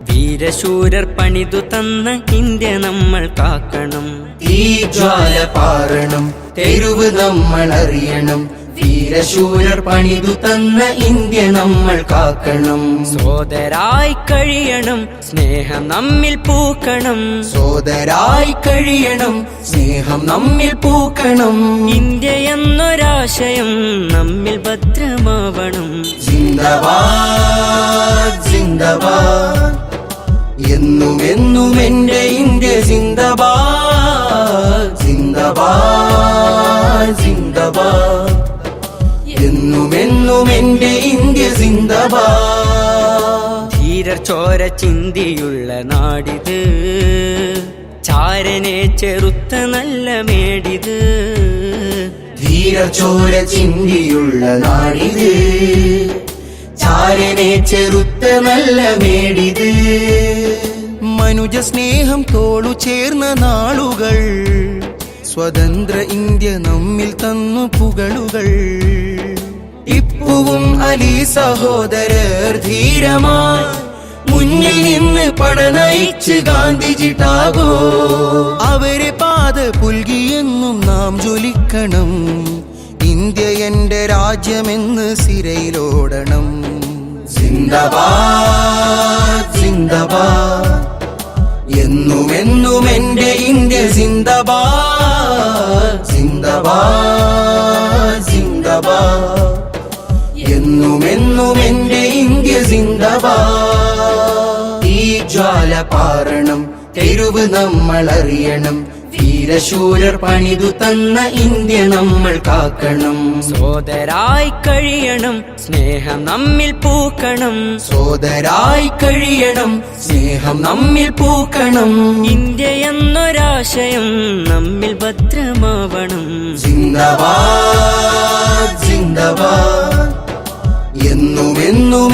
വീരശൂരർ പണിതു തന്ന ഇന്ത്യ നമ്മൾ കാക്കണം. ഈ ജ്വാല പാറണം, തെരുവ് നമ്മൾ അറിയണം. വീരശൂരർ പണിതു തന്ന ഇന്ത്യ നമ്മൾ കാക്കണം. സോദരായി കഴിയണം, സ്നേഹം നമ്മിൽ പൂക്കണം. സോദരായി കഴിയണം, സ്നേഹം നമ്മിൽ പൂക്കണം. ഇന്ത്യ എന്നൊരാശയം നമ്മിൽ ഭദ്രമാവണം. സിന്ദാബാദ് സിന്ദാബാദ്, എന്നും എന്നും എന്റെ ഇന്ത്യ സിന്ദാബാദ്. സിന്ദാബാദ് സിന്ദാബാദ്, എന്നും എന്നും എന്റെ ഇന്ത്യ സിന്ദാബാദ്. ധീരർ ചോര ചിന്തിയുള്ള നാടിത്, ചാരനെ ചെറുത്ത നല്ല മേടിത്. ധീരർ ചോര ചിന്തിയുള്ള നാടിത്, ചാരനെ ചെറുത്ത നല്ല മേടിത്. മനുജ സ്നേഹം തോളു ചേർന്ന നാളുകൾ, സ്വതന്ത്ര ഇന്ത്യ നമ്മിൽ തന്നു പുകളുകൾ. ടിപ്പുവും അലി സഹോദരർ ധീരമായി മുന്നിൽ നിന്ന് പടനയിച്ച് ഗാന്ധിജി ടാഗോർ. അവരെ പാത പുൽകിയെന്നും നാം ജ്വലിക്കണം. ഇന്ത്യ എന്റെ രാജ്യമെന്ന് സിരയിലോടണം. സിന്ദാബാദ് സിന്ദാബാദ്, എന്നും എന്നും എന്റെ ഇന്ത്യ സിന്ദാബാദ്. സിന്ദാബാദ് സിന്ദാബാദ്, എന്നും എന്നും എന്റെ ഇന്ത്യ സിന്ദാബാദ്. ഈ ജ്വാല പാറണം, തെരുവ് നമ്മൾ അറിയണം. വീരശൂരർ പണിതു തന്ന ഇന്ത്യ നമ്മൾ കാക്കണം. സോദരായി കഴിയണം, സ്നേഹം നമ്മിൽ പൂക്കണം. സോദരായി കഴിയണം, സ്നേഹം നമ്മിൽ പൂക്കണം. ഇന്ത്യ എന്നൊരാശയം നമ്മിൽ ഭദ്രമാവണം. സിന്ദാബാദ് സിന്ദാബാദ്, എന്നും എന്നും